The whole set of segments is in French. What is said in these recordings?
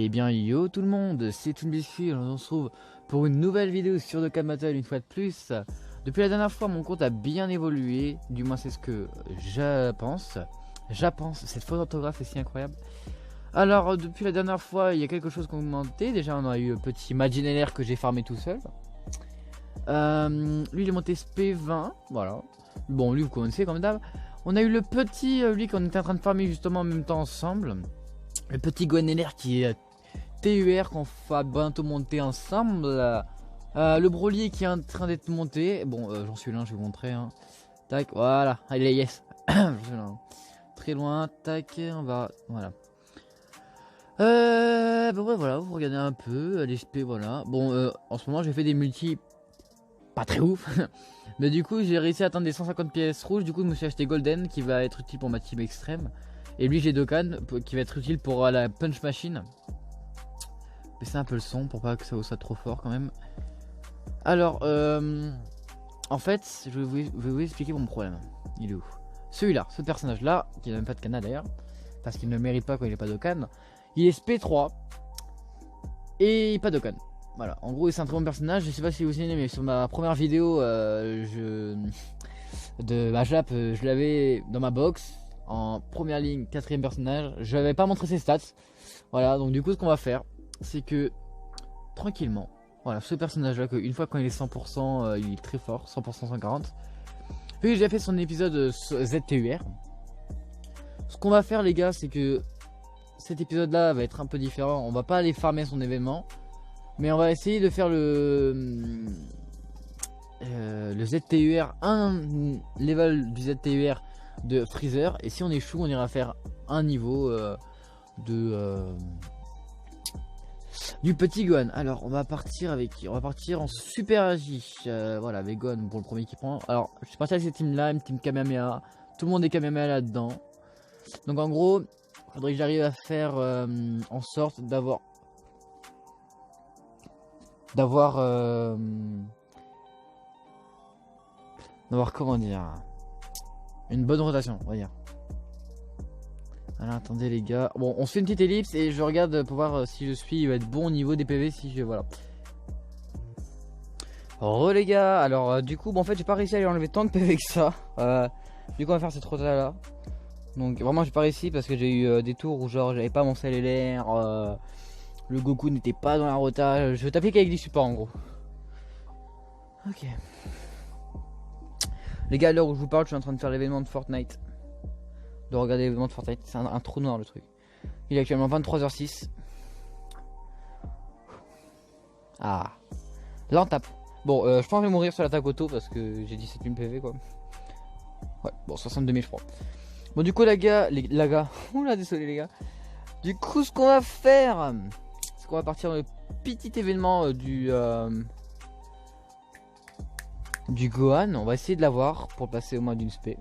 Eh bien yo tout le monde, c'est Toonbiscuit, on se retrouve pour une nouvelle vidéo sur The Cat Battle une fois de plus. Depuis la dernière fois mon compte a bien évolué, du moins c'est ce que je pense. Cette faute d'orthographe est si incroyable. Alors depuis la dernière fois il y a quelque chose qui a augmenté, déjà on a eu le petit Maginaire que j'ai farmé tout seul. Lui il est monté SP20, voilà. Bon lui vous connaissez comme d'hab. On a eu le petit, lui qu'on était en train de farmer justement en même temps ensemble. Le petit Gweneler qui est TUR qu'on va bientôt monter ensemble. Le Broly qui est en train d'être monté. Bon, j'en suis là, je vais vous montrer. Hein. Tac, voilà. Allez, yes. Très loin. Tac, on va. Voilà. Bon, ouais, voilà, vous regardez un peu. L'XP, voilà. Bon, en ce moment, j'ai fait des multis pas très ouf. Mais du coup, j'ai réussi à atteindre des 150 pièces rouges. Du coup, je me suis acheté Golden qui va être utile pour ma team extrême. Et lui, j'ai Dokkan qui va être utile pour la punch machine. Baisser un peu le son pour pas que ça soit trop fort quand même. Alors, en fait, je vais vous expliquer mon problème. Il est où? Celui-là, ce personnage-là, qui n'a même pas de Kana d'ailleurs, parce qu'il ne le mérite pas quand il n'est pas Dokkan. Il est SP3 et pas Dokkan. Voilà, en gros, c'est un très bon personnage. Je sais pas si vous vous souvenez, mais sur ma première vidéo de ma Jap, je l'avais dans ma box. En première ligne, 4ème personnage. Je n'avais pas montré ses stats. Voilà, donc du coup ce qu'on va faire, c'est que tranquillement, voilà, ce personnage là, une fois quand il est 100%, il est très fort, 100% 140. Puis j'ai fait son épisode ZTUR. Ce qu'on va faire les gars, c'est que cet épisode là va être un peu différent. On va pas aller farmer son événement, mais on va essayer de faire le ZTUR, un level du ZTUR de Freezer, et si on échoue on ira faire un niveau du petit Gohan. Alors on va partir en Super Agi, voilà, avec Gohan pour le premier qui prend. Alors je suis parti avec cette team là, une team Kamehameha, tout le monde est Kamehameha là dedans. Donc en gros il faudrait que j'arrive à faire en sorte d'avoir comment dire, une bonne rotation, on va dire. Alors attendez les gars, bon on se fait une petite ellipse et je regarde pour voir si je suis être bon au niveau des PV, si je, voilà. Les gars, alors du coup bon, en fait j'ai pas réussi à lui enlever tant de PV que ça. Du coup on va faire cette rota là. Donc vraiment j'ai pas réussi parce que j'ai eu des tours où genre j'avais pas mon LR, le Goku n'était pas dans la rota, je tapais qu'avec des supports en gros. Ok. Les gars, à l'heure où je vous parle, je suis en train de faire l'événement de Fortnite. De regarder l'événement de Fortnite, c'est un trou noir le truc. Il est actuellement 23h06. Ah. Là on tape. Bon, je pense que je vais mourir sur l'attaque auto parce que j'ai 17 000 PV quoi. Ouais, bon, 62 000 je crois. Bon, du coup, les gars. Oula, désolé les gars. Du coup, ce qu'on va faire, c'est qu'on va partir dans le petit événement du Gohan. On va essayer de l'avoir pour passer au moins d'une spé.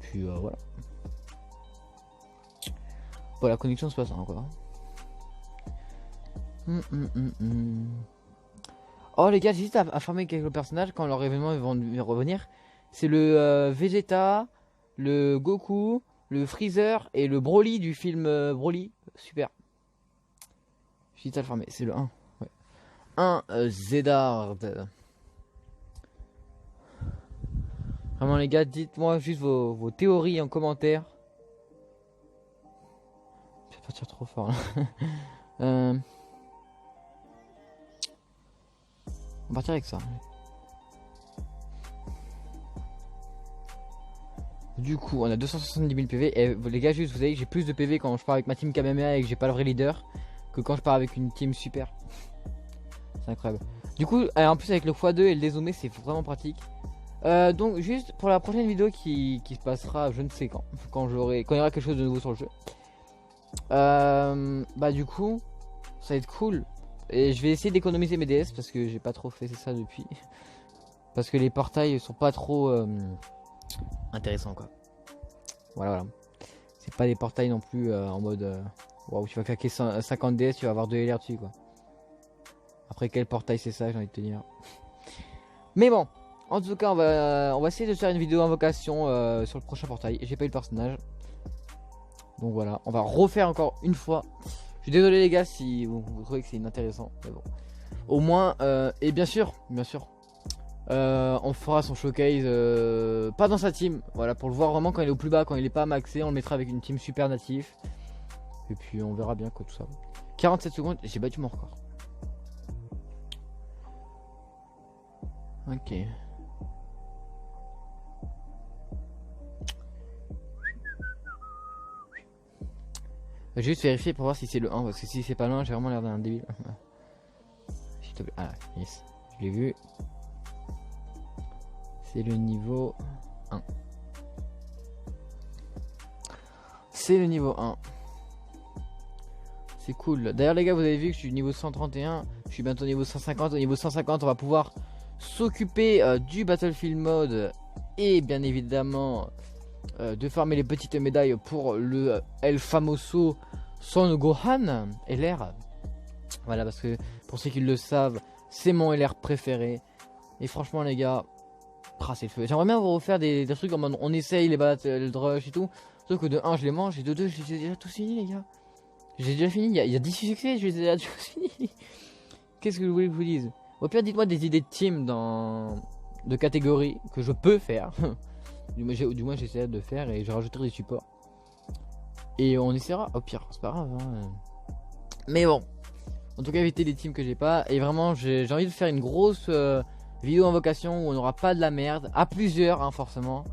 Puis voilà. Bon, la connexion se passe encore. Oh les gars, j'hésite à farmer quelques personnages quand leur événement ils vont revenir. C'est le Vegeta, le Goku, le Freezer et le Broly du film Broly. Super. J'hésite à le farmer, c'est le 1. Ouais. 1 Zedard. Vraiment les gars, dites-moi juste vos théories en commentaire. Je vais partir trop fort là. On va partir avec ça. Du coup on a 270 000 PV. Et les gars, juste vous savez que j'ai plus de PV quand je pars avec ma team Kamehameha et que j'ai pas le vrai leader que quand je pars avec une team super. C'est incroyable. Du coup en plus avec le x2 et le dézoomé c'est vraiment pratique. Donc juste pour la prochaine vidéo qui se passera je ne sais quand il y aura quelque chose de nouveau sur le jeu, bah du coup ça va être cool et je vais essayer d'économiser mes DS parce que j'ai pas trop fait ça depuis parce que les portails sont pas trop intéressants quoi. Voilà. C'est pas des portails non plus en mode waouh, tu vas claquer 50 DS, tu vas avoir 2 LR dessus quoi. Après quel portail c'est ça, j'ai envie de te dire. Mais bon, en tout cas, on va essayer de faire une vidéo invocation sur le prochain portail. J'ai pas eu le personnage. Donc voilà, on va refaire encore une fois. suis désolé les gars si vous trouvez que c'est inintéressant, mais bon. Au moins, et bien sûr, on fera son showcase, pas dans sa team, voilà, pour le voir vraiment quand il est au plus bas, quand il est pas maxé, on le mettra avec une team super natif. Et puis on verra bien quoi tout ça. 47 secondes, j'ai battu mon record. Ok. Je vais juste vérifier pour voir si c'est le 1, parce que si c'est pas le 1, j'ai vraiment l'air d'un débile. S'il te plaît. Ah, yes. Je l'ai vu. C'est le niveau 1. C'est le niveau 1. C'est cool. D'ailleurs les gars, vous avez vu que je suis niveau 131. Je suis bientôt niveau 150. Au niveau 150, on va pouvoir s'occuper du Battlefield Mode. Et bien évidemment de farmer les petites médailles pour le El Famoso Son Gohan LR. Voilà, parce que pour ceux qui le savent, c'est mon LR préféré. Et franchement les gars, c'est le feu. J'aimerais bien vous refaire des trucs en mode on essaye les battles rush et tout. Sauf que de 1 je les mange et de 2 je les ai déjà tous finis les gars. J'ai déjà fini, il y a 18 succès, je les ai déjà tous finis. Qu'est-ce que vous voulez que je vous dise? Au pire dites-moi des idées de team de catégorie que je peux faire. Du moins j'essaierai de faire et je rajouterai des supports. Et on essaiera, au pire, c'est pas grave hein. Mais bon, en tout cas éviter les teams que j'ai pas. Et vraiment j'ai envie de faire une grosse vidéo invocation où on n'aura pas de la merde. À plusieurs hein, forcément.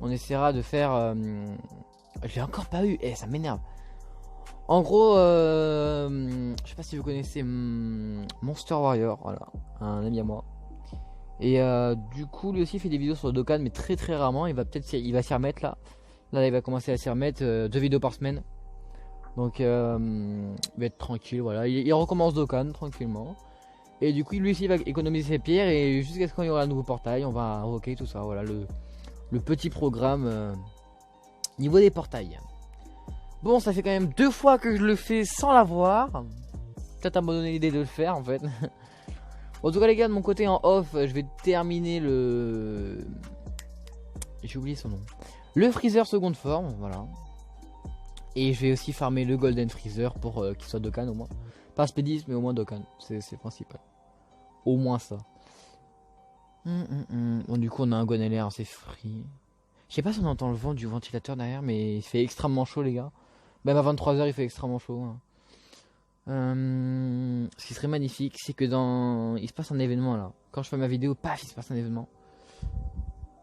On essaiera de faire j'ai encore pas eu, ça m'énerve. En gros je sais pas si vous connaissez Monster Warrior, voilà, un ami à moi. Et du coup lui aussi fait des vidéos sur Dokkan mais très rarement. Il va s'y remettre là. Là il va commencer à s'y remettre 2 vidéos par semaine. Donc il va être tranquille, voilà. Il recommence Dokkan tranquillement. Et du coup lui aussi il va économiser ses pierres. Et jusqu'à ce qu'il y aura un nouveau portail, on va invoquer tout ça. Voilà le petit programme niveau des portails. Bon, ça fait quand même 2 fois que je le fais sans l'avoir. Peut-être à me donner l'idée de le faire en fait. En tout cas les gars, de mon côté en off, je vais terminer le... J'ai oublié son nom. Le Freezer seconde forme, voilà. Et je vais aussi farmer le Golden Freezer pour qu'il soit Dokkan au moins. Pas Spédis mais au moins Dokkan, c'est le principal. Au moins ça. Bon du coup on a un Gon LR, c'est free. Je sais pas si on entend le vent du ventilateur derrière, mais il fait extrêmement chaud les gars. Même à 23h il fait extrêmement chaud hein. Ce qui serait magnifique, c'est que il se passe un événement là. Quand je fais ma vidéo, paf, il se passe un événement.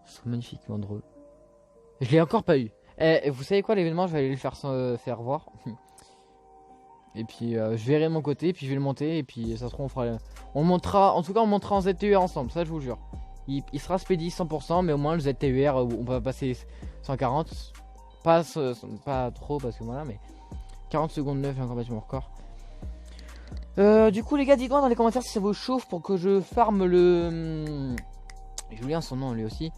Ce serait magnifiquement drôle. Je l'ai encore pas eu. Et vous savez quoi, l'événement, je vais aller le faire voir. Et puis je verrai de mon côté, puis je vais le monter, et puis ça se trouve on le montrera, en tout cas on le montrera en ZTUR ensemble, ça je vous jure. Il sera Speedy 100%, mais au moins le ZTUR, on va passer 140. Pas trop, parce que voilà, mais 40 secondes 9, j'ai encore battu mon record. Du coup les gars, dites-moi dans les commentaires si ça vous chauffe pour que je farme le... J'ai oublié son nom lui aussi.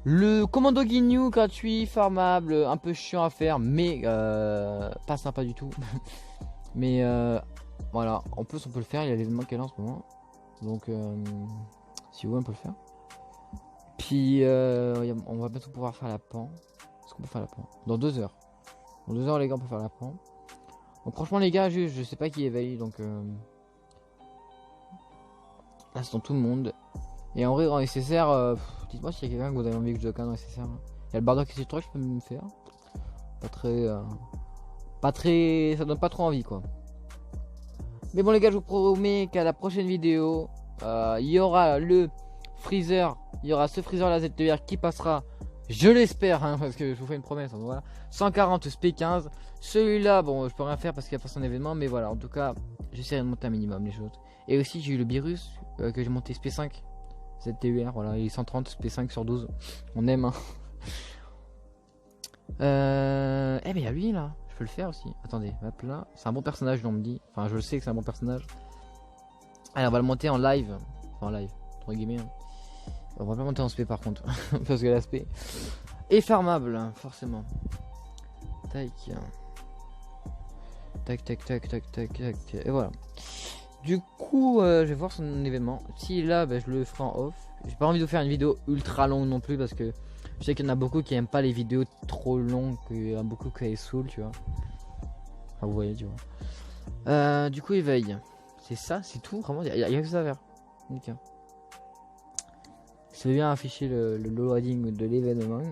Le commando Ginyu gratuit, farmable, un peu chiant à faire, mais pas sympa du tout. Mais voilà, en plus on peut le faire, il y a l'événement qu'elle a en ce moment. Donc si vous voulez on peut le faire. Puis on va bientôt pouvoir faire la pan. Est-ce qu'on peut faire la pan? Dans 2 heures. Dans 2 heures les gars on peut faire la pan. Donc franchement les gars, je sais pas qui éveille, donc là c'est dans tout le monde. Et en vrai en SSR, dites-moi s'il y a quelqu'un que vous avez envie que je Dokkan en SSR. Il y a le Bardock et ses trucs, je peux me faire. Pas très, ça donne pas trop envie quoi. Mais bon les gars, je vous promets qu'à la prochaine vidéo, il y aura le Freezer, il y aura ce Freezer la ZTR qui passera. Je l'espère, hein, parce que je vous fais une promesse. Donc voilà, 140 SP15. Celui-là, bon, je peux rien faire parce qu'il n'y a pas son événement, mais voilà, en tout cas, j'essaierai de monter un minimum les choses. Et aussi, j'ai eu le Beerus que j'ai monté SP5. ZTUR, voilà, il est 130 SP5 sur 12. On aime, hein. Eh ben, il y a lui là, je peux le faire aussi. Attendez, hop là, c'est un bon personnage, on me dit. Enfin, je le sais que c'est un bon personnage. Allez, on va le monter en live. Enfin, en live, entre guillemets. Hein. On va pas monter en SP par contre, parce que l'aspect est farmable, hein, forcément. Tac. Tac, tac, tac, tac, tac, tac. Et voilà. Du coup, je vais voir son événement. Si là, bah, je le ferai en off. J'ai pas envie de faire une vidéo ultra longue non plus, parce que je sais qu'il y en a beaucoup qui aiment pas les vidéos trop longues, qu'il y en a beaucoup qui les saoulent, tu vois. Enfin, vous voyez, tu vois. Du coup, éveil. C'est ça, c'est tout. Vraiment, il y a que ça à faire. Nickel. Je vais bien afficher le loading de l'événement.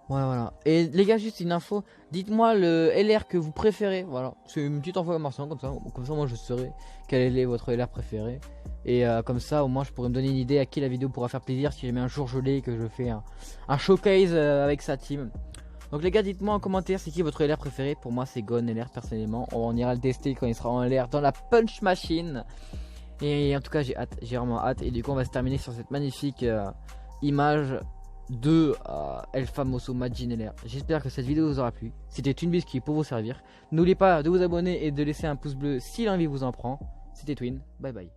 Ouais, voilà. Et les gars, juste une info. Dites-moi le LR que vous préférez. Voilà. C'est une petite information comme ça. Comme ça, moi, je saurai quel est votre LR préféré. Et comme ça, au moins, je pourrais me donner une idée à qui la vidéo pourra faire plaisir si jamais un jour je l'ai et que je fais un showcase avec sa team. Donc les gars, dites-moi en commentaire c'est qui votre LR préféré. Pour moi, c'est Gon LR personnellement. On ira le tester quand il sera en LR dans la punch machine. Et en tout cas, j'ai hâte, j'ai vraiment hâte. Et du coup, on va se terminer sur cette magnifique image de El Famoso Majin LR. J'espère que cette vidéo vous aura plu. C'était une biscuit pour vous servir. N'oubliez pas de vous abonner et de laisser un pouce bleu si l'envie vous en prend. C'était Twin, bye bye.